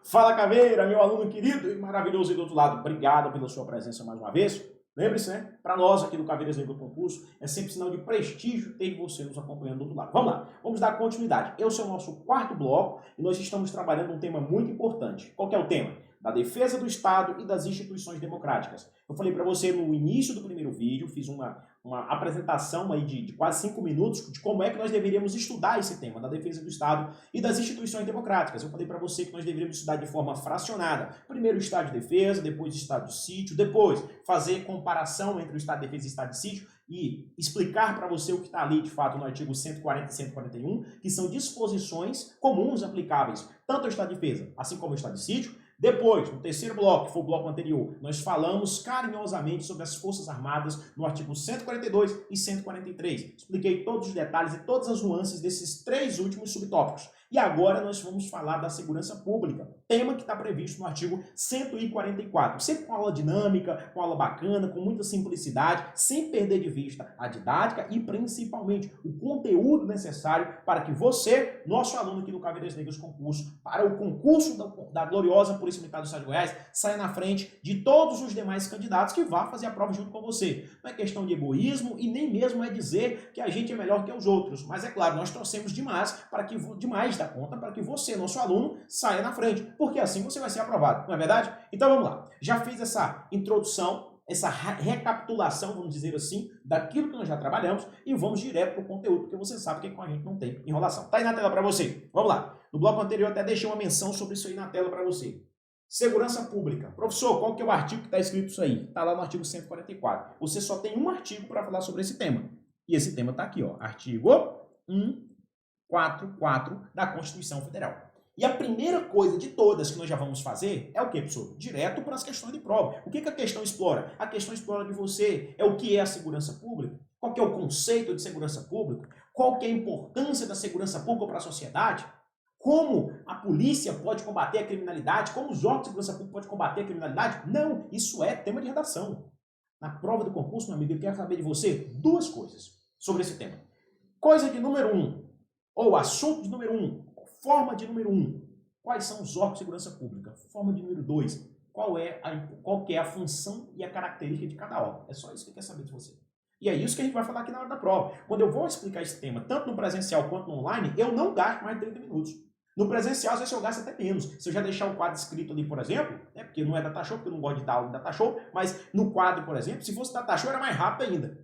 Fala, Caveira, meu aluno querido e maravilhoso e do outro lado. Obrigado pela sua presença mais uma vez. Lembre-se, né? Para nós aqui do Caveiras Negro Concurso, é sempre sinal de prestígio ter você nos acompanhando do outro lado. Vamos lá, vamos dar continuidade. Esse é o nosso quarto bloco e nós estamos trabalhando um tema muito importante. Qual que é o tema? Da defesa do Estado e das instituições democráticas. Eu falei para você no início do primeiro vídeo, fiz uma apresentação aí de quase 5 minutos de como é que nós deveríamos estudar esse tema, da defesa do Estado e das instituições democráticas. Eu falei para você que nós deveríamos estudar de forma fracionada. Primeiro o Estado de defesa, depois o Estado de sítio, depois fazer comparação entre o Estado de defesa e o Estado de sítio e explicar para você o que está ali, de fato, no artigo 140 e 141, que são disposições comuns aplicáveis tanto ao Estado de defesa, assim como ao Estado de sítio. Depois, no terceiro bloco, que foi o bloco anterior, nós falamos carinhosamente sobre as Forças Armadas no artigo 142 e 143. Expliquei todos os detalhes e todas as nuances desses três últimos subtópicos. E agora nós vamos falar da segurança pública, tema que está previsto no artigo 144. Sempre com aula dinâmica, com aula bacana, com muita simplicidade, sem perder de vista a didática e principalmente o conteúdo necessário para que você, nosso aluno aqui no Caveiras Negras Concurso, para o concurso da gloriosa Polícia Militar do Estado de Goiás, saia na frente de todos os demais candidatos que vá fazer a prova junto com você. Não é questão de egoísmo e nem mesmo é dizer que a gente é melhor que os outros, mas é claro, nós torcemos demais da conta para que você, nosso aluno, saia na frente, porque assim você vai ser aprovado, não é verdade? Então vamos lá, já fiz essa introdução, essa recapitulação, vamos dizer assim, daquilo que nós já trabalhamos e vamos direto para o conteúdo, porque você sabe que com a gente não tem enrolação. Tá aí na tela para você. Vamos lá. No bloco anterior eu até deixei uma menção sobre isso aí na tela para você. Segurança pública. Professor, qual que é o artigo que está escrito isso aí? Está lá no artigo 144. Você só tem um artigo para falar sobre esse tema. E esse tema está aqui, ó. Artigo 144 da Constituição Federal. E a primeira coisa de todas que nós já vamos fazer é o quê, professor? Direto para as questões de prova. O que a questão explora? A questão explora de você é o que é a segurança pública, qual que é o conceito de segurança pública, qual que é a importância da segurança pública para a sociedade, como a polícia pode combater a criminalidade, como os órgãos de segurança pública podem combater a criminalidade. Não, isso é tema de redação. Na prova do concurso, meu amigo, eu quero saber de você duas coisas sobre esse tema. Coisa de número 1, ou assunto de número 1, forma de número 1, quais são os órgãos de segurança pública? Forma de número 2, qual que é a função e a característica de cada órgão? É só isso que eu quero saber de você. E é isso que a gente vai falar aqui na hora da prova. Quando eu vou explicar esse tema, tanto no presencial quanto no online, eu não gasto mais de 30 minutos. No presencial, às vezes eu gasto até menos. Se eu já deixar o quadro escrito ali, por exemplo, né, porque não é data show, porque eu não gosto de dar aula de data show, mas no quadro, por exemplo, se fosse data show, era mais rápido ainda.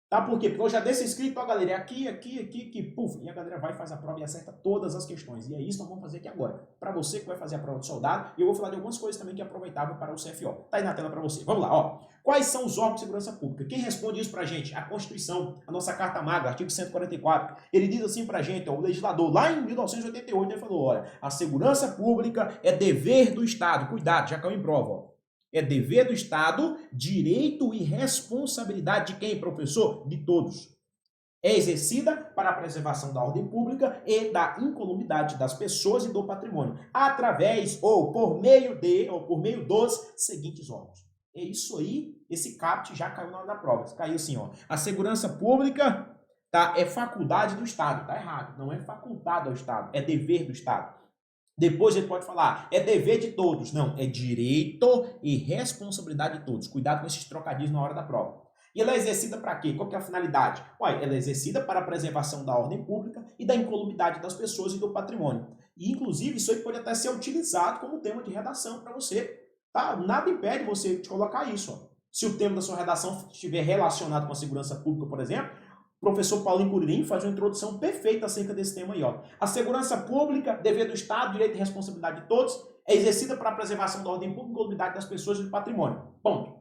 Tá? Por quê? Porque eu já deixo escrito, ó, galera, é aqui, puf, e a galera vai, faz a prova e acerta todas as questões. E é isso que nós vamos fazer aqui agora. Para você que vai fazer a prova de soldado, e eu vou falar de algumas coisas também que é aproveitável para o CFO. Tá aí na tela para você. Vamos lá, ó. Quais são os órgãos de segurança pública? Quem responde isso pra gente? A Constituição, a nossa Carta Magna, artigo 144. Ele diz assim pra gente, ó, o legislador, lá em 1988, ele falou, olha, a segurança pública é dever do Estado. Cuidado, já caiu em prova, ó. É dever do Estado, direito e responsabilidade de quem, professor? De todos. É exercida para a preservação da ordem pública e da incolumidade das pessoas e do patrimônio, através ou por meio dos seguintes órgãos. É isso aí, esse caput já caiu na hora da prova. Caiu assim, ó. A segurança pública, tá, é faculdade do Estado. Tá errado, não é facultado ao Estado, é dever do Estado. Depois ele pode falar, é dever de todos. Não, é direito e responsabilidade de todos. Cuidado com esses trocadilhos na hora da prova. E ela é exercida para quê? Qual que é a finalidade? Ué, ela é exercida para a preservação da ordem pública e da incolumidade das pessoas e do patrimônio. E, inclusive, isso aí pode até ser utilizado como tema de redação para você. Tá? Nada impede você de colocar isso. Ó. Se o tema da sua redação estiver relacionado com a segurança pública, por exemplo, o professor Paulinho Curirim faz uma introdução perfeita acerca desse tema aí. Ó. A segurança pública, dever do Estado, direito e responsabilidade de todos, é exercida para a preservação da ordem pública e incolumidade das pessoas e do patrimônio. Ponto.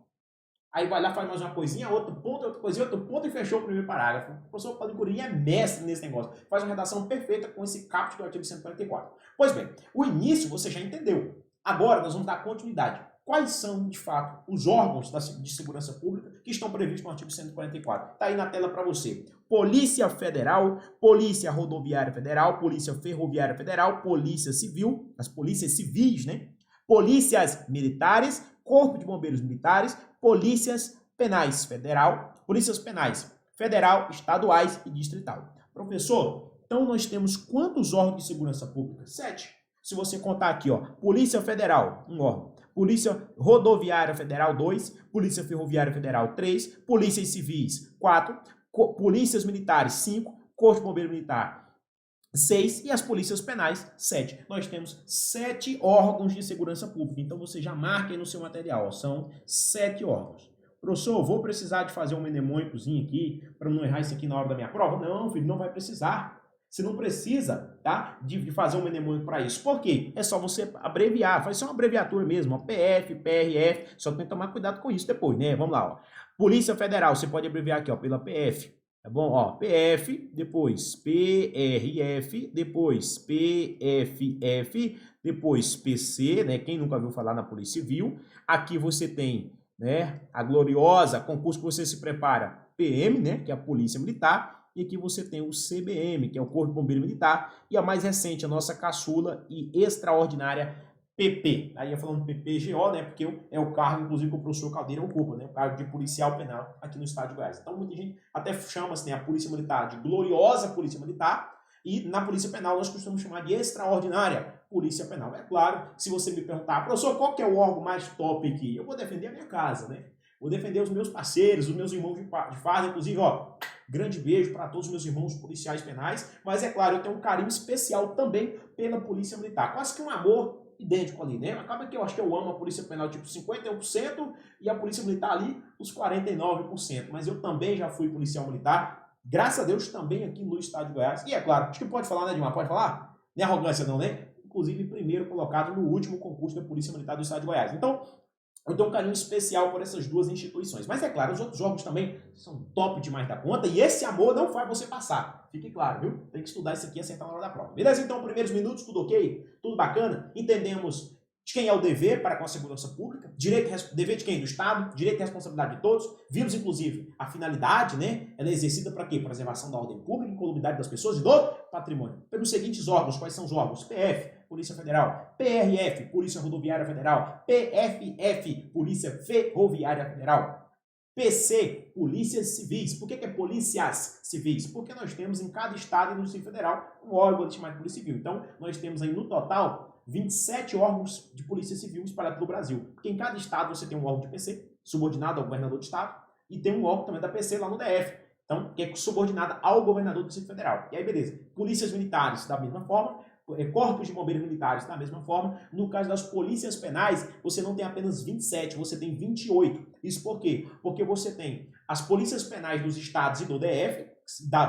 Aí vai lá, faz mais uma coisinha, outro ponto, outra coisinha, outro ponto e fechou o primeiro parágrafo. O professor Paulinho Curirim é mestre nesse negócio. Faz uma redação perfeita com esse caput do artigo 144. Pois bem, o início você já entendeu. Agora nós vamos dar continuidade. Quais são, de fato, os órgãos de segurança pública que estão previstos no artigo 144? Está aí na tela para você. Polícia Federal, Polícia Rodoviária Federal, Polícia Ferroviária Federal, Polícia Civil, as polícias civis, né? Polícias Militares, Corpo de Bombeiros Militares, Polícias Penais Federal, Polícias Penais Federal, Estaduais e Distrital. Professor, então nós temos quantos órgãos de segurança pública? 7. Se você contar aqui, ó, Polícia Federal, um órgão. Polícia Rodoviária Federal, 2. Polícia Ferroviária Federal, 3. Polícias Civis, 4. Polícias Militares, 5. Corpo de Bombeiro Militar, 6. E as polícias penais, 7. Nós temos 7 órgãos de segurança pública. Então você já marca aí no seu material, ó, são 7 órgãos. Professor, vou precisar de fazer um mnemônicozinho aqui para não errar isso aqui na hora da minha prova? Não, filho, não vai precisar. Você não precisa, tá, de fazer um mnemônico para isso. Por quê? É só você abreviar, faz só uma abreviatura mesmo, ó, PF, PRF, só tem que tomar cuidado com isso depois, né? Vamos lá, ó. Polícia Federal, você pode abreviar aqui, ó, pela PF, tá bom? Ó, PF, depois PRF, depois PFF, depois PC, né? Quem nunca ouviu falar na Polícia Civil. Aqui você tem, né, a gloriosa concurso que você se prepara, PM, né, que é a Polícia Militar. E aqui você tem o CBM, que é o Corpo de Bombeiro Militar, e a mais recente, a nossa caçula e extraordinária PP. Aí eu falando PPGO, né, porque é o cargo, inclusive, que o professor Caldeira ocupa, né, o cargo de policial penal aqui no estado de Goiás. Então, muita gente até chama-se, né, a Polícia Militar de gloriosa Polícia Militar, e na Polícia Penal nós costumamos chamar de extraordinária Polícia Penal. É claro, se você me perguntar, professor, qual que é o órgão mais top aqui? Eu vou defender a minha casa, né? Vou defender os meus parceiros, os meus irmãos de farda, inclusive, ó, grande beijo para todos os meus irmãos policiais penais, mas é claro, eu tenho um carinho especial também pela Polícia Militar. Quase que um amor idêntico ali, né? Acaba que eu acho que eu amo a Polícia Penal tipo 51% e a Polícia Militar ali os 49%. Mas eu também já fui policial militar, graças a Deus também aqui no estado de Goiás. E é claro, acho que pode falar, né, Dilmar? Pode falar? Não é arrogância não, né? Inclusive primeiro colocado no último concurso da Polícia Militar do estado de Goiás. Então, eu tenho um carinho especial por essas duas instituições. Mas é claro, os outros órgãos também são top demais da conta e esse amor não faz você passar. Fique claro, viu? Tem que estudar isso aqui e acertar na hora da prova. Beleza? Então, primeiros minutos, tudo ok? Tudo bacana? Entendemos de quem é o dever para com a segurança pública, dever de quem? Do Estado, direito e responsabilidade de todos. Vimos, inclusive, a finalidade, né? Ela é exercida para quê? Preservação da ordem pública, incolumidade das pessoas e do patrimônio. Pelos seguintes órgãos, quais são os órgãos? PF, Polícia Federal, PRF, Polícia Rodoviária Federal, PFF, Polícia Ferroviária Federal, PC, Polícias Civis. Por que é Polícias Civis? Porque nós temos em cada estado e no Distrito Federal um órgão chamado Polícia Civil. Então, nós temos aí no total 27 órgãos de Polícia Civil espalhados pelo Brasil. Porque em cada estado você tem um órgão de PC, subordinado ao governador do estado, e tem um órgão também da PC lá no DF. Então, que é subordinada ao governador do Distrito Federal. E aí, beleza. Polícias militares, da mesma forma. Corpos de bombeiros militares, da mesma forma. No caso das polícias penais, você não tem apenas 27, você tem 28. Isso por quê? Porque você tem as polícias penais dos estados e do DF,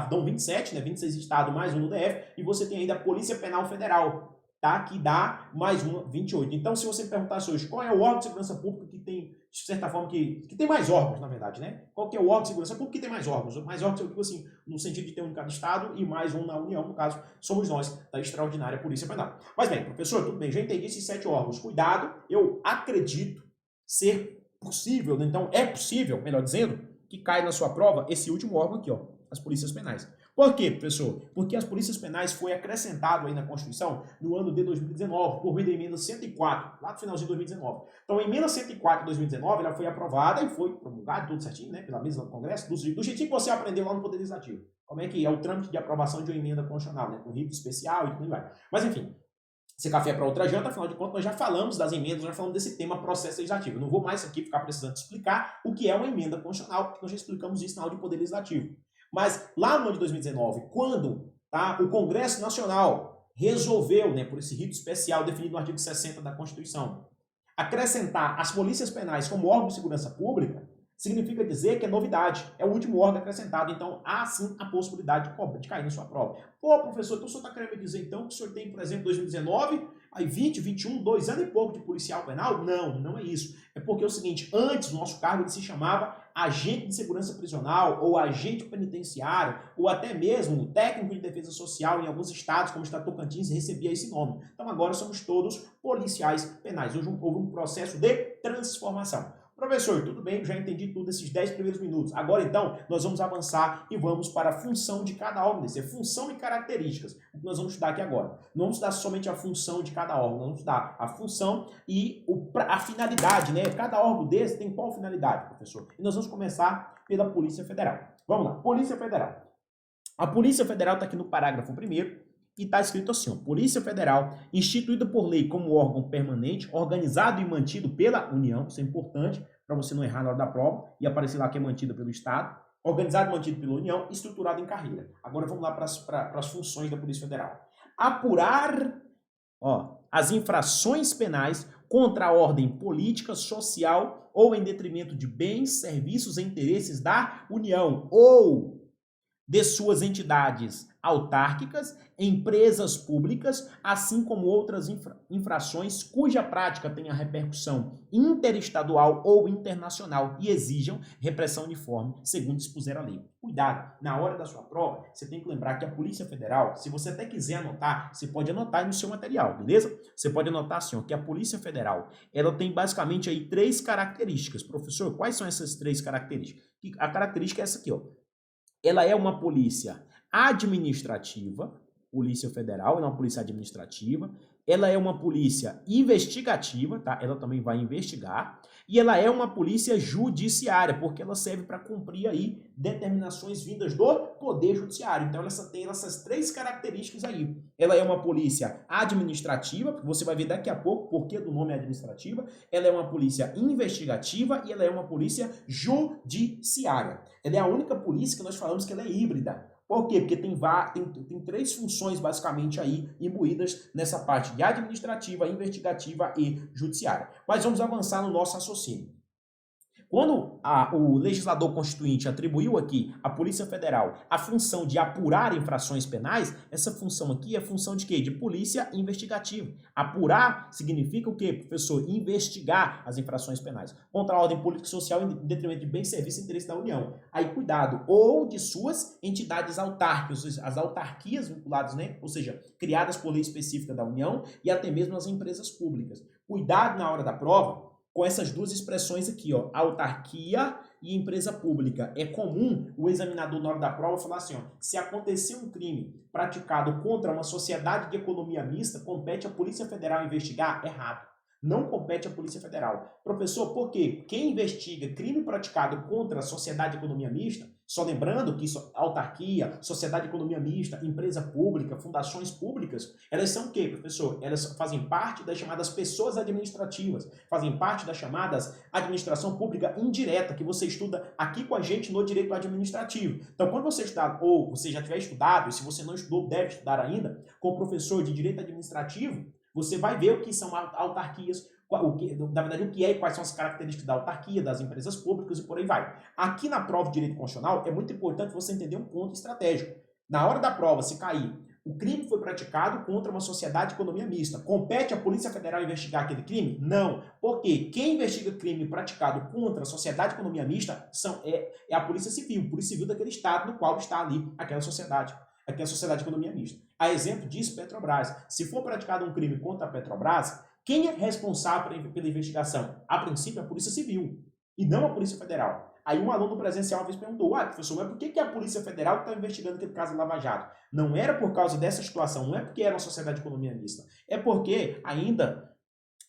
dão 27, né? 26 estados mais um no DF, e você tem ainda a Polícia Penal Federal, tá? Que dá mais uma, 28. Então, se você me perguntasse hoje qual é o órgão de segurança pública que tem, de certa forma, que tem mais órgãos, na verdade, né? Qual que é o órgão de segurança pública que tem mais órgãos? Mais órgãos, eu digo assim, no sentido de ter um em cada estado e mais um na União, no caso, somos nós, da extraordinária Polícia Penal. Mas bem, professor, tudo bem, já entendi esses 7 órgãos. Cuidado, eu acredito ser possível, né? Então é possível, melhor dizendo, que caia na sua prova esse último órgão aqui, ó, as polícias penais. Por quê, professor? Porque as polícias penais foi acrescentado aí na Constituição no ano de 2019, por meio da emenda 104, lá no finalzinho de 2019. Então, a emenda 104 de 2019, ela foi aprovada e foi promulgada, tudo certinho, né, pela mesa do Congresso, do jeitinho que você aprendeu lá no Poder Legislativo. Como é que é o trâmite de aprovação de uma emenda constitucional, né, com rito especial e tudo mais. Mas, enfim, esse café é para outra janta, afinal de contas, nós já falamos das emendas, já falamos desse tema processo legislativo. Eu não vou mais aqui ficar precisando explicar o que é uma emenda constitucional, porque nós já explicamos isso na aula de Poder Legislativo. Mas lá no ano de 2019, quando o Congresso Nacional resolveu, né, por esse rito especial definido no artigo 60 da Constituição, acrescentar as polícias penais como órgão de segurança pública, significa dizer que é novidade, é o último órgão acrescentado, então há sim a possibilidade de cair na sua prova. Pô, professor, então o senhor está querendo me dizer então que o senhor tem, por exemplo, 2019, aí 20, 21, 2 anos e pouco de policial penal? Não, não é isso. É porque é o seguinte, antes o nosso cargo ele se chamava agente de segurança prisional, ou agente penitenciário, ou até mesmo técnico de defesa social em alguns estados, como o estado Tocantins, recebia esse nome. Então agora somos todos policiais penais. Hoje houve um processo de transformação. Professor, tudo bem, já entendi tudo esses 10 primeiros minutos. Agora, então, nós vamos avançar e vamos para a função de cada órgão desse. É função e características, o que nós vamos estudar aqui agora. Não vamos estudar somente a função de cada órgão, nós vamos estudar a função e a finalidade, né? Cada órgão desse tem qual finalidade, professor? E nós vamos começar pela Polícia Federal. Vamos lá, Polícia Federal. A Polícia Federal está aqui no parágrafo 1º e está escrito assim, ó, Polícia Federal, instituída por lei como órgão permanente, organizado e mantido pela União, isso é importante para você não errar na hora da prova e aparecer lá que é mantida pelo Estado, organizado e mantido pela União, estruturado em carreira. Agora vamos lá para as funções da Polícia Federal. Apurar, ó, as infrações penais contra a ordem política, social ou em detrimento de bens, serviços e interesses da União ou de suas entidades autárquicas, empresas públicas, assim como outras infrações cuja prática tenha repercussão interestadual ou internacional e exijam repressão uniforme, segundo dispuser a lei. Cuidado, na hora da sua prova, você tem que lembrar que a Polícia Federal, se você até quiser anotar, você pode anotar aí no seu material, beleza? Você pode anotar assim, ó, que a Polícia Federal, ela tem basicamente aí 3 características. Professor, quais são essas 3 características? A característica é essa aqui, ó. Ela é uma polícia administrativa, Polícia Federal, ela é uma polícia administrativa, ela é uma polícia investigativa, tá? Ela também vai investigar, e ela é uma polícia judiciária, porque ela serve para cumprir aí determinações vindas do Poder Judiciário. Então, ela tem essas 3 características aí. Ela é uma polícia administrativa, você vai ver daqui a pouco por que do nome é administrativa, ela é uma polícia investigativa e ela é uma polícia judiciária. Ela é a única polícia que nós falamos que ela é híbrida. Por quê? Porque tem 3 funções basicamente aí imbuídas nessa parte de administrativa, investigativa e judiciária. Mas vamos avançar no nosso raciocínio. Quando o legislador constituinte atribuiu aqui à Polícia Federal a função de apurar infrações penais, essa função aqui é função de quê? De polícia investigativa. Apurar significa o quê, professor? Investigar as infrações penais contra a ordem política e social em detrimento de bens, serviços e interesses da União. Aí, cuidado, ou de suas entidades autárquicas, as autarquias vinculadas, né? Ou seja, criadas por lei específica da União e até mesmo as empresas públicas. Cuidado na hora da prova com essas 2 expressões aqui, ó, autarquia e empresa pública. É comum o examinador, na hora da prova, falar assim, ó, se acontecer um crime praticado contra uma sociedade de economia mista, compete à Polícia Federal investigar? Errado. Não compete à Polícia Federal. Professor, por quê? Quem investiga crime praticado contra a sociedade de economia mista, só lembrando que isso, autarquia, sociedade de economia mista, empresa pública, fundações públicas, elas são o quê, professor? Elas fazem parte das chamadas pessoas administrativas, fazem parte das chamadas administração pública indireta, que você estuda aqui com a gente no direito administrativo. Então, quando você estudar, ou você já tiver estudado, e se você não estudou, deve estudar ainda, com o professor de direito administrativo, você vai ver o que são autarquias, na verdade, o que é e quais são as características da autarquia, das empresas públicas e por aí vai. Aqui na prova de direito constitucional, é muito importante você entender um ponto estratégico. Na hora da prova, se cair, o crime foi praticado contra uma sociedade de economia mista. Compete à Polícia Federal investigar aquele crime? Não. Porque quem investiga crime praticado contra a sociedade de economia mista é a Polícia Civil daquele estado no qual está ali aquela sociedade. Aqui é a sociedade de economia mista. A exemplo disso, Petrobras. Se for praticado um crime contra a Petrobras, quem é responsável pela investigação? A princípio, é a Polícia Civil e não a Polícia Federal. Aí um aluno presencial uma vez perguntou, professor, mas por que a Polícia Federal está investigando aquele caso de Lava Jato? Não era por causa dessa situação, não é porque era uma sociedade de economia mista, é porque ainda,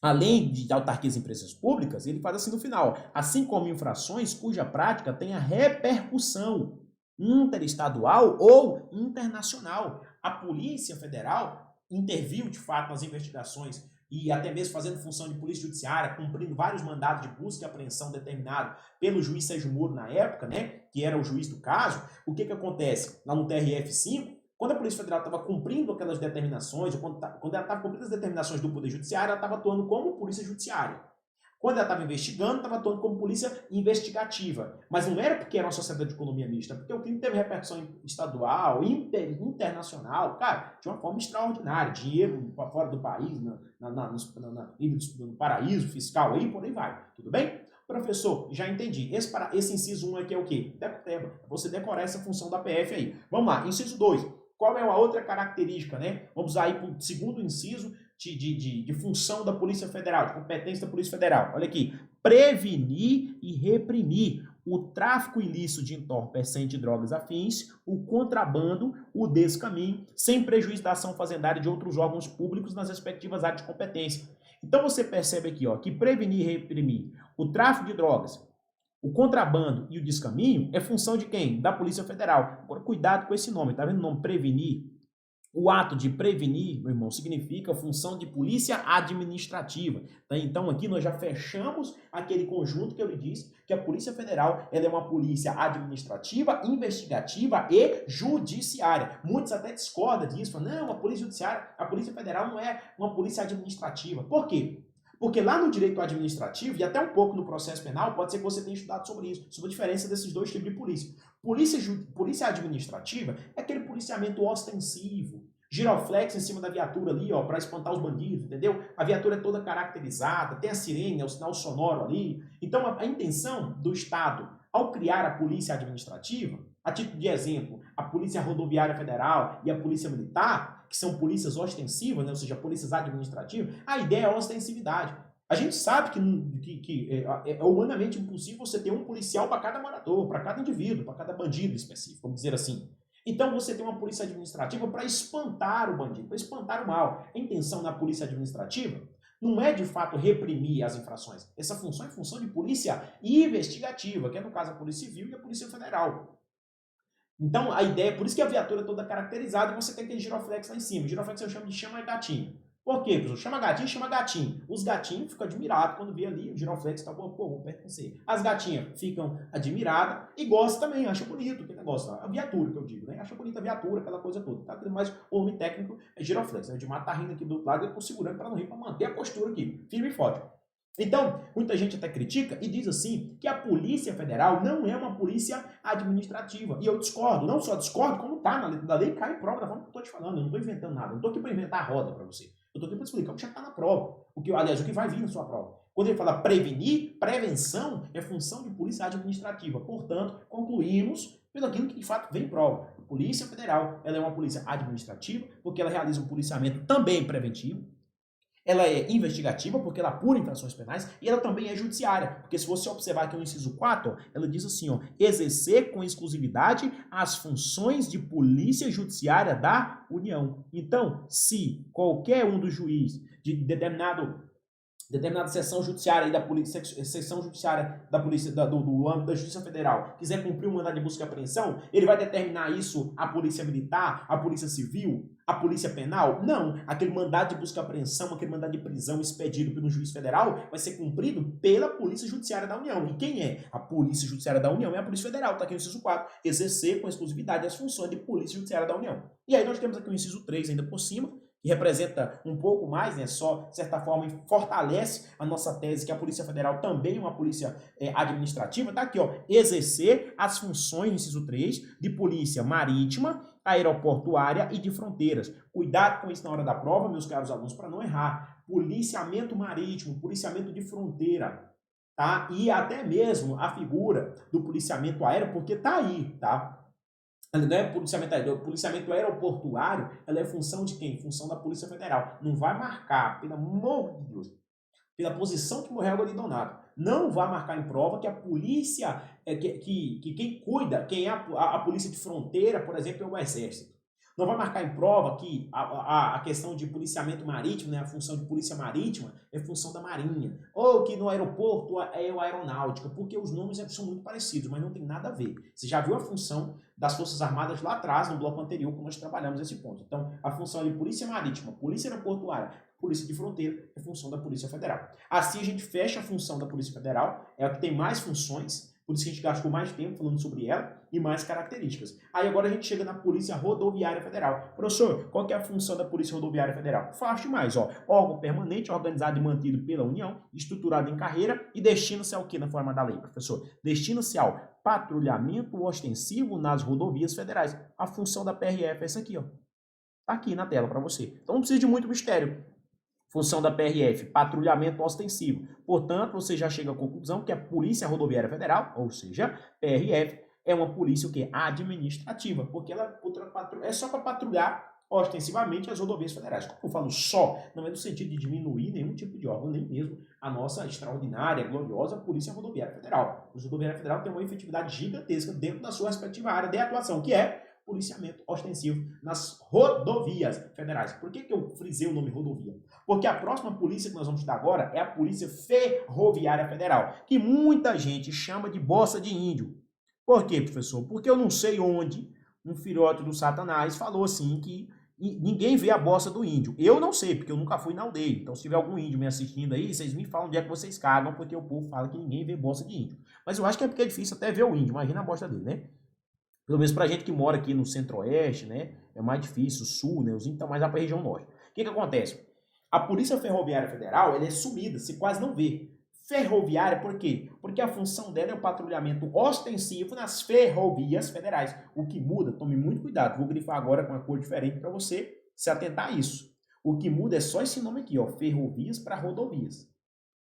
além de autarquias e empresas públicas, ele faz assim no final, assim como infrações cuja prática tenha repercussão interestadual ou internacional. A Polícia Federal interviu, de fato, nas investigações e até mesmo fazendo função de polícia judiciária, cumprindo vários mandados de busca e apreensão determinados pelo juiz Sérgio Moro na época, né, que era o juiz do caso. O que acontece? Lá no TRF-5, quando a Polícia Federal estava cumprindo aquelas determinações, ou quando ela estava cumprindo as determinações do Poder Judiciário, ela estava atuando como polícia judiciária. Quando ela estava investigando, estava atuando como polícia investigativa. Mas não era porque era uma sociedade de economia mista, porque o crime teve repercussão estadual, internacional, cara, de uma forma extraordinária. Dinheiro para fora do país, no paraíso fiscal aí, por aí vai. Tudo bem? Professor, já entendi. Esse inciso 1 aqui é o quê? Decoreba. Você decorar essa função da PF aí. Vamos lá, inciso 2. Qual é a outra característica, né? Vamos aí para o segundo inciso, de função da Polícia Federal, de competência da Polícia Federal. Olha aqui, prevenir e reprimir o tráfico ilícito de entorpecentes e drogas afins, o contrabando, o descaminho, sem prejuízo da ação fazendária de outros órgãos públicos nas respectivas áreas de competência. Então você percebe aqui, ó, que prevenir e reprimir o tráfico de drogas, o contrabando e o descaminho é função de quem? Da Polícia Federal. Agora, cuidado com esse nome, tá vendo o nome prevenir? O ato de prevenir, meu irmão, significa função de polícia administrativa. Tá? Então, aqui nós já fechamos aquele conjunto que eu lhe disse, que a Polícia Federal ela é uma polícia administrativa, investigativa e judiciária. Muitos até discordam disso, falam, não, a Polícia Judiciária, a Polícia Federal não é uma polícia administrativa. Por quê? Porque lá no direito administrativo, e até um pouco no processo penal, pode ser que você tenha estudado sobre isso, sobre a diferença desses dois tipos de polícia. Polícia administrativa é aquele policiamento ostensivo, giroflex em cima da viatura ali, ó, para espantar os bandidos, entendeu? A viatura é toda caracterizada, tem a sirene, o sinal sonoro ali. Então, a intenção do Estado, ao criar a polícia administrativa, a título de exemplo, a Polícia Rodoviária Federal e a Polícia Militar, que são polícias ostensivas, né, ou seja, polícias administrativas, a ideia é a ostensividade. A gente sabe que é humanamente impossível você ter um policial para cada morador, para cada indivíduo, para cada bandido específico, vamos dizer assim. Então você tem uma polícia administrativa para espantar o bandido, para espantar o mal. A intenção na polícia administrativa não é de fato reprimir as infrações. Essa função é função de polícia investigativa, que é no caso a Polícia Civil e a Polícia Federal. Então a ideia, por isso que a viatura é toda caracterizada e você tem aquele giroflex lá em cima. O giroflex eu chamo de chama gatinho. Por quê, professor? Chama gatinho. Os gatinhos ficam admirados quando vê ali o giroflex, tá bom, pô, vou pertencer. As gatinhas ficam admiradas e gostam também, acham bonito aquele negócio, a viatura que eu digo, né? Acha bonita a viatura, aquela coisa toda. Tá? Mas o homem técnico é giroflex. O Edmar tá rindo aqui do outro lado e eu tô segurando para não rir, para manter a postura aqui, firme e forte. Então, muita gente até critica e diz assim que a Polícia Federal não é uma polícia administrativa. E eu discordo, não só discordo, como tá na letra da lei, cai em prova da forma que eu tô te falando. Eu não tô inventando nada, eu não tô aqui para inventar a roda para você. Eu tô aqui para explicar o que já está na prova. Aliás, o que vai vir na sua prova. Quando ele fala prevenir, prevenção é função de polícia administrativa. Portanto, concluímos pelo aquilo que de fato vem em prova. A Polícia Federal ela é uma polícia administrativa, porque ela realiza um policiamento também preventivo. Ela é investigativa, porque ela apura infrações penais, e ela também é judiciária, porque se você observar aqui no inciso 4, ela diz assim, ó, exercer com exclusividade as funções de polícia judiciária da União. Então, se qualquer um dos juízes de determinada seção judiciária aí da polícia, seção judiciária da polícia do âmbito da Justiça Federal quiser cumprir um mandado de busca e apreensão, ele vai determinar isso à Polícia Militar, à Polícia Civil, à Polícia Penal? Não. Aquele mandado de busca e apreensão, aquele mandado de prisão expedido pelo juiz federal vai ser cumprido pela Polícia Judiciária da União. E quem é? A Polícia Judiciária da União é a Polícia Federal, está aqui no inciso 4, exercer com exclusividade as funções de Polícia Judiciária da União. E aí nós temos aqui o inciso 3 ainda por cima, que representa um pouco mais, né, só, de certa forma, fortalece a nossa tese que a Polícia Federal também é uma polícia administrativa, tá aqui, ó, exercer as funções, inciso 3, de polícia marítima, aeroportuária e de fronteiras. Cuidado com isso na hora da prova, meus caros alunos, para não errar. Policiamento marítimo, policiamento de fronteira, tá? E até mesmo a figura do policiamento aéreo, porque tá aí, tá? Não é policiamento aeroportuário, ela é função de quem? Função da Polícia Federal. Não vai marcar, pelo amor de Deus, pela posição que morreu Agora de Donato, não vai marcar em prova que a polícia, que quem cuida, quem é a polícia de fronteira, por exemplo, é o Exército. Não vai marcar em prova que a questão de policiamento marítimo, né, a função de polícia marítima, é função da Marinha. Ou que no aeroporto é a aeronáutica, porque os nomes são muito parecidos, mas não tem nada a ver. Você já viu a função das Forças Armadas lá atrás, no bloco anterior, quando nós trabalhamos esse ponto. Então, a função de polícia marítima, polícia aeroportuária, polícia de fronteira é função da Polícia Federal. Assim a gente fecha a função da Polícia Federal, é a que tem mais funções, por isso que a gente gastou mais tempo falando sobre ela e mais características. Aí agora a gente chega na Polícia Rodoviária Federal. Professor, qual que é a função da Polícia Rodoviária Federal? Fácil demais, ó. Órgão permanente, organizado e mantido pela União, estruturado em carreira e destina-se ao que na forma da lei, professor? Destina-se ao patrulhamento ostensivo nas rodovias federais. A função da PRF é essa aqui, ó. Tá aqui na tela para você. Então não precisa de muito mistério. Função da PRF, patrulhamento ostensivo. Portanto, você já chega à conclusão que a Polícia Rodoviária Federal, ou seja, PRF, é uma polícia o quê? Administrativa, porque ela é só para patrulhar ostensivamente as rodovias federais. Como eu falo só, não é no sentido de diminuir nenhum tipo de órgão, nem mesmo a nossa extraordinária, gloriosa Polícia Rodoviária Federal. A Polícia Rodoviária Federal tem uma efetividade gigantesca dentro da sua respectiva área de atuação, que é policiamento ostensivo nas rodovias federais. Por que eu frisei o nome rodovia? Porque a próxima polícia que nós vamos estudar agora é a Polícia Ferroviária Federal, que muita gente chama de bossa de índio. Por quê, professor? Porque eu não sei onde um filhote do Satanás falou assim que E ninguém vê a bosta do índio. Eu não sei, porque eu nunca fui na aldeia. Então, se tiver algum índio me assistindo aí, vocês me falam onde é que vocês cagam, porque o povo fala que ninguém vê bosta de índio. Mas eu acho que é porque é difícil até ver o índio. Imagina a bosta dele, né? Pelo menos pra gente que mora aqui no centro-oeste, né? É mais difícil, o sul, né? Os índios estão mais lá pra região norte. O que que acontece? A Polícia Ferroviária Federal, ela é sumida, se quase não vê. Ferroviária, por quê? Porque a função dela é o patrulhamento ostensivo nas ferrovias federais. O que muda, tome muito cuidado, vou grifar agora com uma cor diferente para você se atentar a isso. O que muda é só esse nome aqui, ó, ferrovias para rodovias,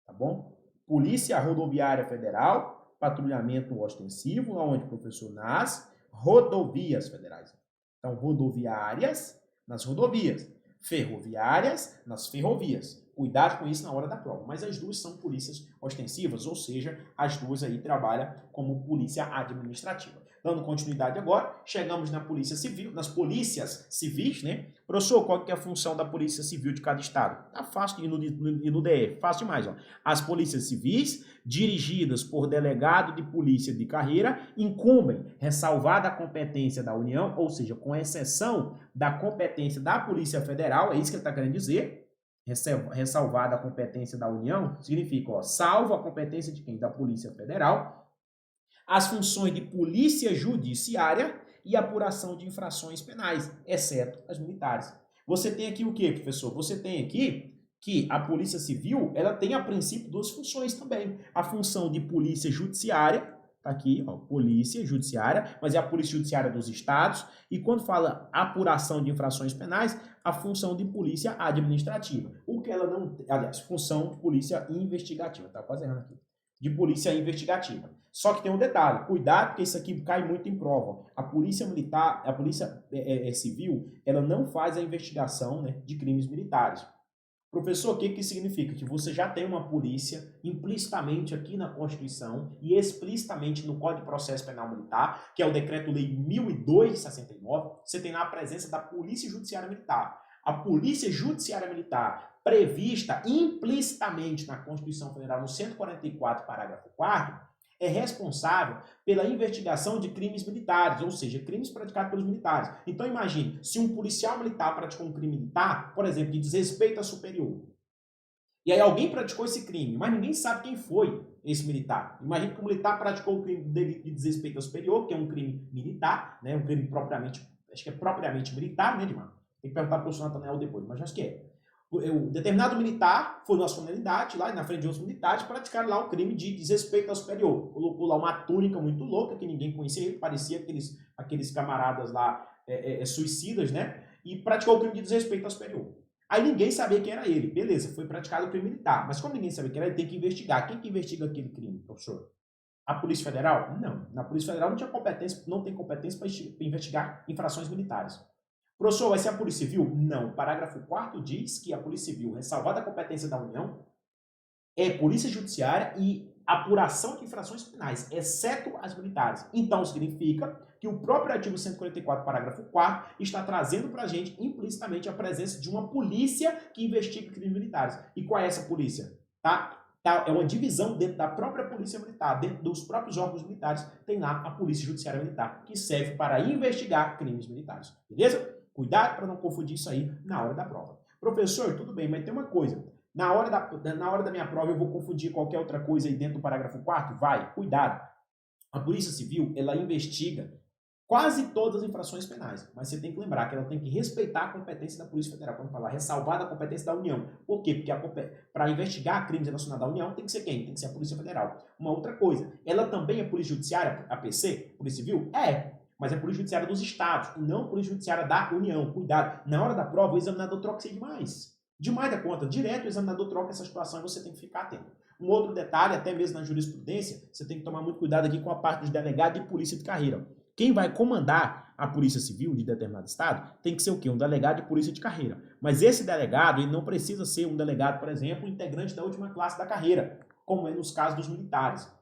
tá bom? Polícia Rodoviária Federal, patrulhamento ostensivo, onde, professor? Nas rodovias federais. Então, rodoviárias nas rodovias, ferroviárias nas ferrovias. Cuidado com isso na hora da prova. Mas as duas são polícias ostensivas, ou seja, as duas aí trabalham como polícia administrativa. Dando continuidade agora, chegamos na polícia civil, nas polícias civis, né? Professor, qual que é a função da polícia civil de cada estado? Tá fácil, e no DF, fácil demais, ó. As polícias civis, dirigidas por delegado de polícia de carreira, incumbem, ressalvada a competência da União, ou seja, com exceção da competência da Polícia Federal, é isso que ele está querendo dizer, ressalvada a competência da União, significa, ó, salvo a competência de quem? Da Polícia Federal, as funções de polícia judiciária e apuração de infrações penais, exceto as militares. Você tem aqui o que, professor? Você tem aqui que a Polícia Civil, ela tem a princípio duas funções também. A função de polícia judiciária, tá aqui, ó, polícia judiciária, mas é a polícia judiciária dos estados, e quando fala apuração de infrações penais, a função de polícia administrativa. O que ela não, aliás, função de polícia investigativa, tá quase errando aqui. De polícia investigativa. Só que tem um detalhe, cuidado, porque isso aqui cai muito em prova. A polícia militar, a polícia civil, ela não faz a investigação, né, de crimes militares. Professor, o que que significa? Que você já tem uma polícia implicitamente aqui na Constituição e explicitamente no Código de Processo Penal Militar, que é o Decreto-Lei 1002 de 69, você tem lá a presença da Polícia Judiciária Militar. A Polícia Judiciária Militar, prevista implicitamente na Constituição Federal, no 144, parágrafo 4º, é responsável pela investigação de crimes militares, ou seja, crimes praticados pelos militares. Então imagine, se um policial militar praticou um crime militar, por exemplo, de desrespeito a superior, e aí alguém praticou esse crime, mas ninguém sabe quem foi esse militar. Imagine que o militar praticou o crime de desrespeito ao superior, que é um crime militar, né, um crime propriamente, acho que é propriamente militar, né, Edmar? Tem que perguntar para o professor Nathanael depois, mas acho que é. O determinado militar foi numa solenidade, lá na frente de outros militares, praticaram lá o crime de desrespeito ao superior. Colocou lá uma túnica muito louca, que ninguém conhecia ele, parecia aqueles camaradas lá suicidas, né? E praticou o crime de desrespeito ao superior. Aí ninguém sabia quem era ele. Beleza, foi praticado o crime militar. Mas como ninguém sabia quem era, ele tem que investigar. Quem que investiga aquele crime, professor? A Polícia Federal? Não. Na Polícia Federal não tem competência para investigar infrações militares. Professor, vai ser a Polícia Civil? Não. O parágrafo 4º diz que a Polícia Civil, ressalvada a competência da União, é Polícia Judiciária e apuração de infrações penais, exceto as militares. Então, significa que o próprio artigo 144, parágrafo 4º, está trazendo para a gente, implicitamente, a presença de uma polícia que investiga crimes militares. E qual é essa polícia? É uma divisão dentro da própria Polícia Militar, dentro dos próprios órgãos militares, tem lá a Polícia Judiciária Militar, que serve para investigar crimes militares. Beleza? Cuidado para não confundir isso aí na hora da prova. Professor, tudo bem, mas tem uma coisa. Na hora da minha prova eu vou confundir qualquer outra coisa aí dentro do parágrafo 4º? Vai, cuidado. A Polícia Civil, ela investiga quase todas as infrações penais, mas você tem que lembrar que ela tem que respeitar a competência da Polícia Federal, quando falar ressalvada a competência da União. Por quê? Porque para investigar crimes relacionados à União tem que ser quem? Tem que ser a Polícia Federal. Uma outra coisa, ela também é Polícia Judiciária, a PC, Polícia Civil? Mas é a Polícia Judiciária dos Estados, e não a Polícia Judiciária da União. Cuidado, na hora da prova o examinador troca isso aí demais. Demais da conta, direto o examinador troca essa situação e você tem que ficar atento. Um outro detalhe, até mesmo na jurisprudência, você tem que tomar muito cuidado aqui com a parte dos delegados de polícia de carreira. Quem vai comandar a Polícia Civil de determinado estado tem que ser o quê? Um delegado de polícia de carreira. Mas esse delegado, ele não precisa ser um delegado, por exemplo, integrante da última classe da carreira, como é nos casos dos militares.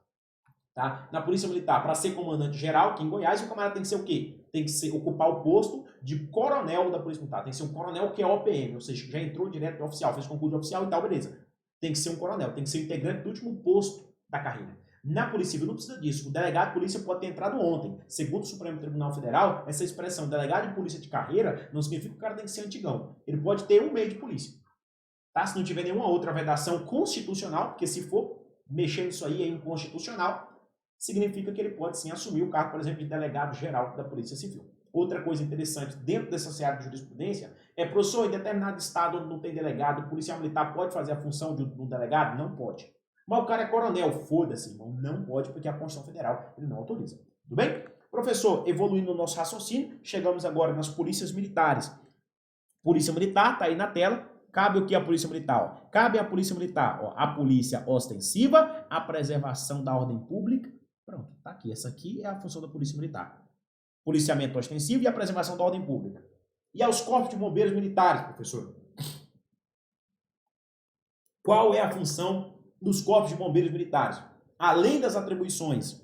Tá? Na Polícia Militar, para ser comandante geral, aqui em Goiás, o camarada tem que ser o quê? Tem que ocupar o posto de coronel da Polícia Militar. Tem que ser um coronel que é OPM, ou seja, já entrou direto de oficial, fez concurso de oficial e tal, beleza. Tem que ser um coronel, tem que ser integrante do último posto da carreira. Na Polícia Civil não precisa disso. O delegado de polícia pode ter entrado ontem. Segundo o Supremo Tribunal Federal, essa expressão delegado de polícia de carreira não significa que o cara tem que ser antigão. Ele pode ter um mês de polícia. Tá? Se não tiver nenhuma outra vedação constitucional, porque se for mexer nisso aí é inconstitucional, significa que ele pode sim assumir o cargo, por exemplo, de delegado geral da Polícia Civil. Outra coisa interessante dentro dessa seara de jurisprudência é, professor, em determinado estado onde não tem delegado, o policial militar pode fazer a função de um delegado? Não pode. Mas o cara é coronel, foda-se, irmão, não pode porque a Constituição Federal ele não autoriza. Tudo bem? Professor, evoluindo o nosso raciocínio, chegamos agora nas polícias militares. Polícia Militar, está aí na tela. Cabe o que a Polícia Militar? Cabe à Polícia Militar a polícia ostensiva, a preservação da ordem pública. Pronto, tá aqui. Essa aqui é a função da Polícia Militar. Policiamento ostensivo e a preservação da ordem pública. E aos corpos de bombeiros militares, professor? Qual é a função dos corpos de bombeiros militares? Além das atribuições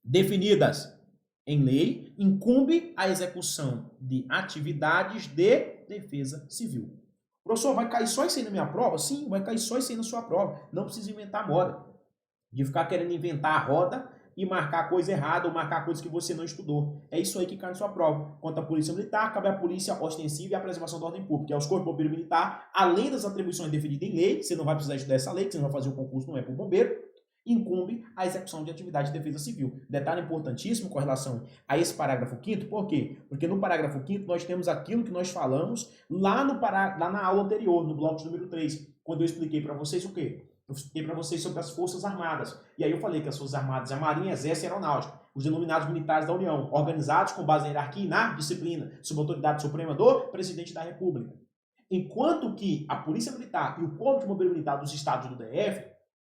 definidas em lei, incumbe a execução de atividades de defesa civil. Professor, vai cair só isso aí na minha prova? Sim, vai cair só isso aí na sua prova. Não precisa inventar moda. De ficar querendo inventar a roda e marcar coisa errada ou marcar coisas que você não estudou. É isso aí que cai na sua prova. Quanto à Polícia Militar, cabe à Polícia Ostensiva e à Preservação da Ordem Pública. É os corpos de bombeiro militar, além das atribuições definidas em lei, você não vai precisar estudar essa lei, que você não vai fazer o concurso, não é para o bombeiro, incumbe a execução de atividade de defesa civil. Detalhe importantíssimo com relação a esse parágrafo 5º, por quê? Porque no parágrafo 5º nós temos aquilo que nós falamos lá na aula anterior, no bloco número 3, quando eu expliquei para vocês o quê? Eu expliquei para vocês sobre as Forças Armadas. E aí eu falei que as Forças Armadas, a Marinha, Exército e Aeronáutica, os denominados militares da União, organizados com base na hierarquia e na disciplina, sob a autoridade suprema do Presidente da República. Enquanto que a Polícia Militar e o Corpo de Bombeiro Militar dos Estados do DF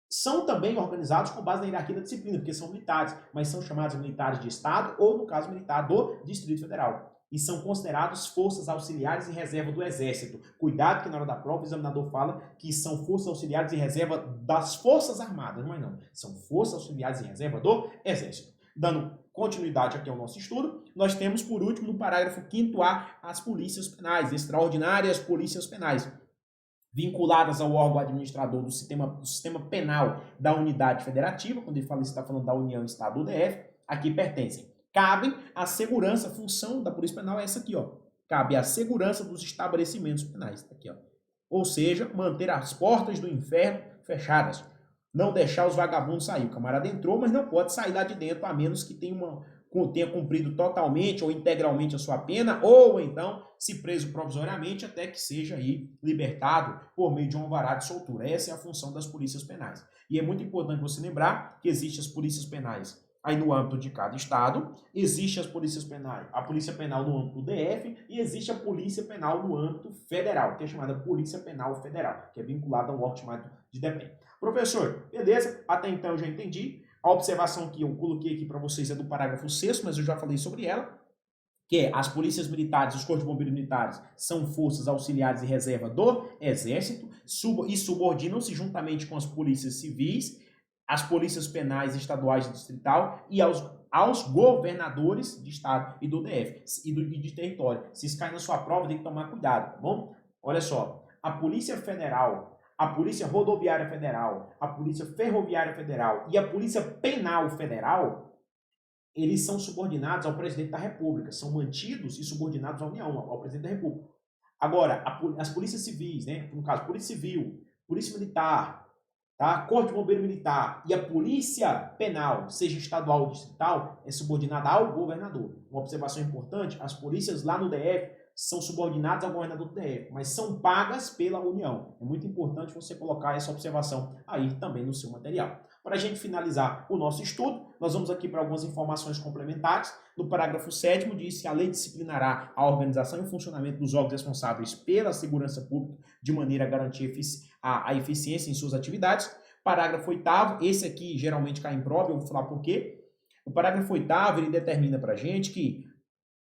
são também organizados com base na hierarquia da disciplina, porque são militares, mas são chamados militares de Estado ou, no caso, militar do Distrito Federal. E são considerados forças auxiliares em reserva do Exército. Cuidado que na hora da prova o examinador fala que são forças auxiliares em reserva das Forças Armadas, mas não. São forças auxiliares em reserva do Exército. Dando continuidade aqui ao nosso estudo, nós temos, por último, no parágrafo 5º-A, as polícias penais, extraordinárias polícias penais, vinculadas ao órgão administrador do sistema penal da unidade federativa, quando ele fala isso, está falando da União, Estado do DF, aqui pertencem. Cabem a segurança, a função da Polícia Penal é essa aqui, ó. Cabe a segurança dos estabelecimentos penais, tá aqui, ó. Ou seja, manter as portas do inferno fechadas. Não deixar os vagabundos sair. O camarada entrou, mas não pode sair lá de dentro, a menos que tenha cumprido totalmente ou integralmente a sua pena, ou então se preso provisoriamente até que seja aí libertado por meio de um alvará de soltura. Essa é a função das polícias penais. E é muito importante você lembrar que existem as polícias penais aí no âmbito de cada estado, existe as polícias penais, a polícia penal no âmbito do DF e existe a polícia penal no âmbito federal, que é chamada Polícia Penal Federal, que é vinculada ao órgão chamado de DEPEN. Professor, beleza? Até então eu já entendi. A observação que eu coloquei aqui para vocês é do parágrafo 6º, mas eu já falei sobre ela, que é as polícias militares, os corpos de bombeiros militares, são forças auxiliares e reserva do Exército e subordinam-se juntamente com as polícias civis, as polícias penais estaduais e distrital e aos governadores de estado e do DF e de território. Se isso cair na sua prova, tem que tomar cuidado, tá bom? Olha só, a Polícia Federal, a Polícia Rodoviária Federal, a Polícia Ferroviária Federal e a Polícia Penal Federal, eles são subordinados ao Presidente da República, são mantidos e subordinados à União, ao Presidente da República. Agora, as polícias civis, né? No caso, Polícia Civil, Polícia Militar, tá? Corpo de Bombeiro Militar e a Polícia Penal, seja estadual ou distrital, é subordinada ao governador. Uma observação importante, as polícias lá no DF são subordinadas ao governador do DF, mas são pagas pela União. É muito importante você colocar essa observação aí também no seu material. Para a gente finalizar o nosso estudo, nós vamos aqui para algumas informações complementares. No parágrafo 7º diz que a lei disciplinará a organização e o funcionamento dos órgãos responsáveis pela segurança pública de maneira a garantir a eficiência em suas atividades. Parágrafo 8º, esse aqui geralmente cai em prova, eu vou falar por quê. O parágrafo 8º, ele determina para a gente que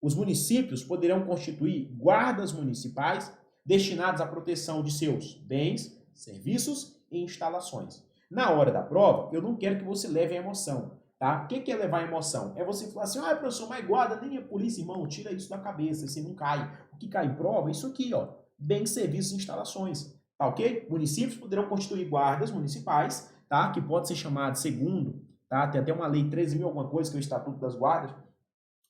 os municípios poderão constituir guardas municipais destinados à proteção de seus bens, serviços e instalações. Na hora da prova, eu não quero que você leve a emoção, tá? O que é levar a emoção? É você falar assim, professor, mas guarda nem a polícia, irmão, tira isso da cabeça, você não cai. O que cai em prova é isso aqui, ó, bens, serviços e instalações, tá ok? Municípios poderão constituir guardas municipais, tá? Que pode ser chamado segundo tá? Tem até uma lei 13.000 alguma coisa, que é o Estatuto das Guardas,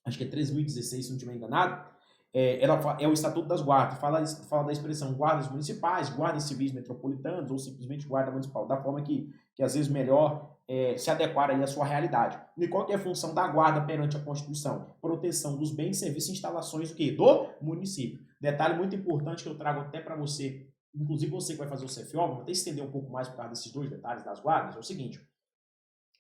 acho que é 13.016, se não estiver enganado, é o Estatuto das Guardas, fala da expressão guardas municipais, guardas civis metropolitanos ou simplesmente guarda municipal, da forma que às vezes melhor se adequar aí à sua realidade. E qual que é a função da guarda perante a Constituição? Proteção dos bens, serviços e instalações do quê? Do município. Detalhe muito importante que eu trago até para você, inclusive você que vai fazer o CFO, vou até estender um pouco mais por causa desses dois detalhes das guardas, é o seguinte: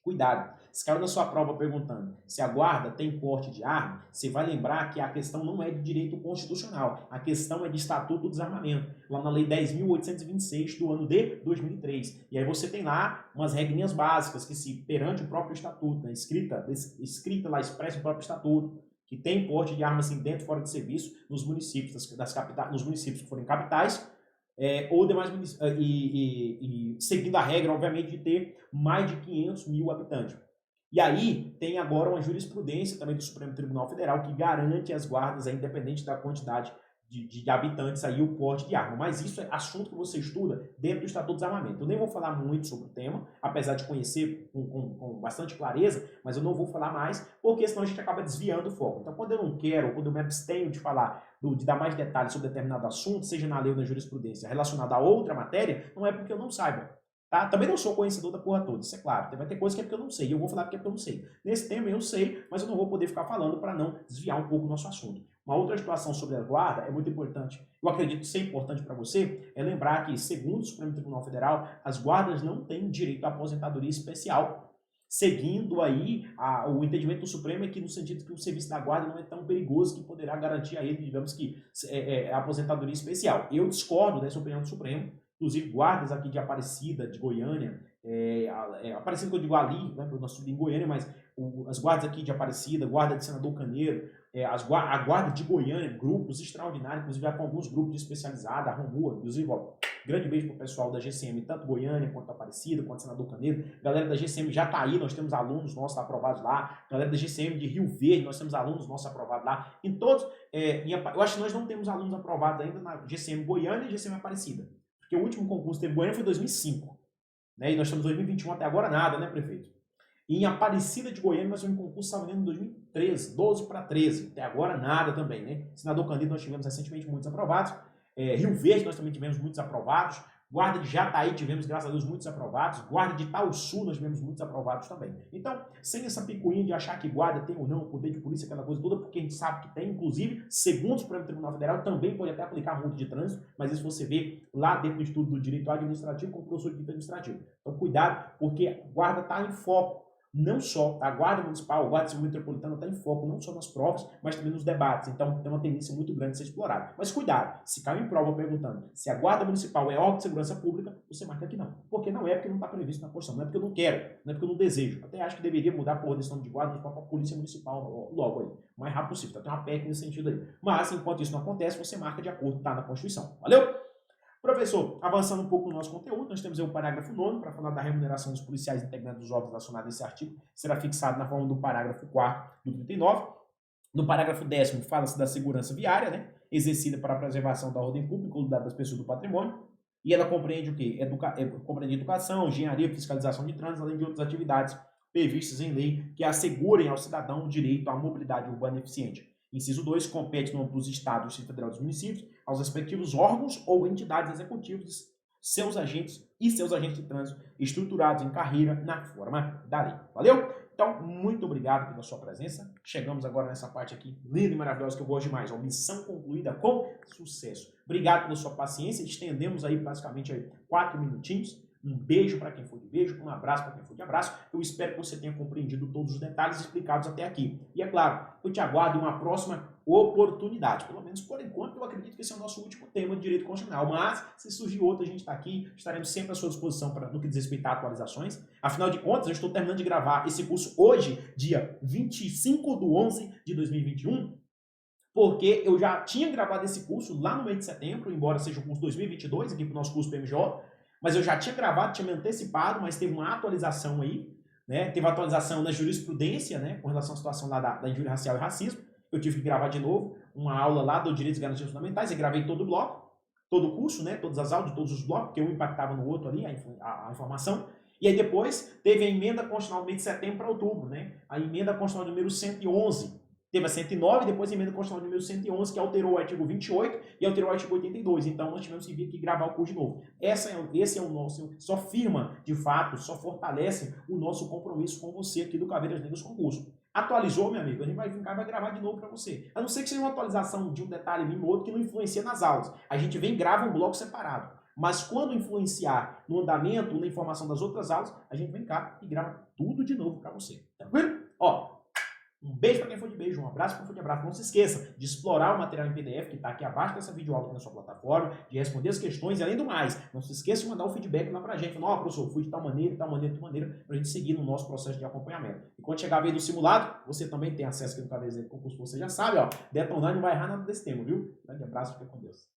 cuidado, se caiu na sua prova perguntando se a guarda tem porte de arma, você vai lembrar que a questão não é de direito constitucional, a questão é de Estatuto do Desarmamento, lá na Lei 10.826 do ano de 2003. E aí você tem lá umas regrinhas básicas que se perante o próprio Estatuto, né, escrita lá, expressa o próprio Estatuto, que tem porte de arma assim dentro e fora de serviço nos municípios, nos municípios que forem capitais, ou demais seguindo a regra, obviamente, de ter mais de 500 mil habitantes. E aí tem agora uma jurisprudência também do Supremo Tribunal Federal que garante às guardas, independente da quantidade de habitantes, aí o porte de arma. Mas isso é assunto que você estuda dentro do Estatuto do Desarmamento. Eu nem vou falar muito sobre o tema, apesar de conhecer com bastante clareza, mas eu não vou falar mais, porque senão a gente acaba desviando o foco. Então, quando eu não quero, quando eu me abstenho de falar, de dar mais detalhes sobre determinado assunto, seja na lei ou na jurisprudência, relacionado a outra matéria, não é porque eu não saiba. Tá? Também não sou conhecedor da porra toda, isso é claro. Vai ter coisa que é porque eu não sei, e eu vou falar porque é porque eu não sei. Nesse tema eu sei, mas eu não vou poder ficar falando para não desviar um pouco o nosso assunto. Uma outra situação sobre a guarda é muito importante, eu acredito ser importante para você, é lembrar que, segundo o Supremo Tribunal Federal, as guardas não têm direito à aposentadoria especial. Seguindo aí, o entendimento do Supremo é que no sentido que o serviço da guarda não é tão perigoso que poderá garantir a ele, digamos que, a aposentadoria especial. Eu discordo dessa opinião do Supremo. Inclusive, guardas aqui de Aparecida, de Goiânia, Aparecida que eu digo ali, né, porque nós estamos em Goiânia, mas as guardas aqui de Aparecida, guarda de Senador Caneiro, a guarda de Goiânia, grupos extraordinários, inclusive já com alguns grupos especializados, a Romua, inclusive, ó, grande beijo pro pessoal da GCM, tanto Goiânia, quanto Aparecida, quanto Senador Caneiro. Galera da GCM já tá aí, nós temos alunos nossos aprovados lá. Galera da GCM de Rio Verde, nós temos alunos nossos aprovados lá. Em todos, eu acho que nós não temos alunos aprovados ainda na GCM Goiânia e GCM Aparecida. Porque o último concurso que teve em Goiânia foi em 2005. Né? E nós estamos em 2021 até agora nada, né, prefeito? E em Aparecida de Goiânia nós tivemos um concurso, estava em 2013, 12 para 13. Até agora nada também, né? Senador Candido nós tivemos recentemente muitos aprovados. Rio Verde nós também tivemos muitos aprovados. Guarda de Jataí tivemos, graças a Deus, muitos aprovados. Guarda de Itaúsu nós tivemos muitos aprovados também. Então, sem essa picuinha de achar que guarda tem ou não poder de polícia, aquela coisa toda, porque a gente sabe que tem, inclusive, segundo o Supremo Tribunal Federal, também pode até aplicar multa de trânsito, mas isso você vê lá dentro do estudo do direito administrativo com o professor de direito administrativo. Então, cuidado, porque a guarda está em foco. Não só a Guarda Municipal, a Guarda Civil Metropolitana está em foco não só nas provas, mas também nos debates. Então, tem uma tendência muito grande de ser explorado. Mas cuidado, se cai em prova perguntando se a Guarda Municipal é órgão de segurança pública, você marca que não. Porque não é porque não está previsto na Constituição, não é porque eu não quero, não é porque eu não desejo. Até acho que deveria mudar por desse nome de guarda para a Polícia Municipal logo aí. O mais rápido possível. Tem uma PEC nesse sentido aí. Mas, enquanto isso não acontece, você marca de acordo com tá na Constituição. Valeu? Professor, avançando um pouco no nosso conteúdo, nós temos aí o parágrafo 9º para falar da remuneração dos policiais integrantes dos órgãos relacionados a esse artigo, será fixado na forma do parágrafo 4º do 39. No parágrafo 10º fala-se da segurança viária, né, exercida para a preservação da ordem pública ou das pessoas do patrimônio, e ela compreende o quê? Compreende educação, engenharia, fiscalização de trânsito, além de outras atividades previstas em lei que assegurem ao cidadão o direito à mobilidade urbana eficiente. Inciso 2, compete no âmbito dos estados, do Distrito Federal e dos municípios, aos respectivos órgãos ou entidades executivas, seus agentes e seus agentes de trânsito estruturados em carreira na forma da lei. Valeu? Então, muito obrigado pela sua presença. Chegamos agora nessa parte aqui linda e maravilhosa que eu gosto demais. Uma missão concluída com sucesso. Obrigado pela sua paciência. Estendemos aí basicamente 4 minutinhos. Um beijo para quem for de beijo, um abraço para quem for de abraço. Eu espero que você tenha compreendido todos os detalhes explicados até aqui. E é claro, eu te aguardo em uma próxima oportunidade. Pelo menos por enquanto, eu acredito que esse é o nosso último tema de direito constitucional. Mas, se surgir outro, a gente está aqui. Estaremos sempre à sua disposição no que diz respeito a atualizações. Afinal de contas, eu estou terminando de gravar esse curso hoje, dia 25/11/2021. Porque eu já tinha gravado esse curso lá no mês de setembro, embora seja o curso 2022, aqui para o nosso curso PMJ. Mas eu já tinha gravado, tinha me antecipado, mas teve uma atualização aí, né? Teve atualização na jurisprudência, né? Com relação à situação lá da injúria racial e racismo. Eu tive que gravar de novo uma aula lá do Direitos e Garantias Fundamentais. Eu gravei todo o bloco, todo o curso, né? Todas as aulas, todos os blocos, porque um impactava no outro ali, a informação. E aí depois teve a emenda constitucional do mês de setembro para outubro, né? A emenda constitucional número 111. Teve a 109, depois a emenda constitucional número 111, que alterou o artigo 28 e alterou o artigo 82. Então nós tivemos que vir aqui gravar o curso de novo. Esse é o nosso, só firma, de fato, só fortalece o nosso compromisso com você aqui do Caveiras Negras Concurso. Atualizou, meu amigo? A gente vai gravar de novo para você. A não ser que seja uma atualização de um detalhe mínimo ou outro que não influencia nas aulas. A gente vem e grava um bloco separado. Mas quando influenciar no andamento, na informação das outras aulas, a gente vem cá e grava tudo de novo para você. Tranquilo? Ó, um beijo para quem for de beijo, um abraço para quem for de abraço. Não se esqueça de explorar o material em PDF que está aqui abaixo dessa videoaula aqui na sua plataforma, de responder as questões e além do mais, não se esqueça de mandar o feedback lá para a gente. Falando, ó, professor, fui de tal maneira, de tal maneira, de tal maneira, para a gente seguir no nosso processo de acompanhamento. E quando chegar a vez do simulado, você também tem acesso aqui no Caveiras Negras Concurso, você já sabe, ó, detonar, não vai errar nada desse tema, viu? Grande abraço, fica com Deus.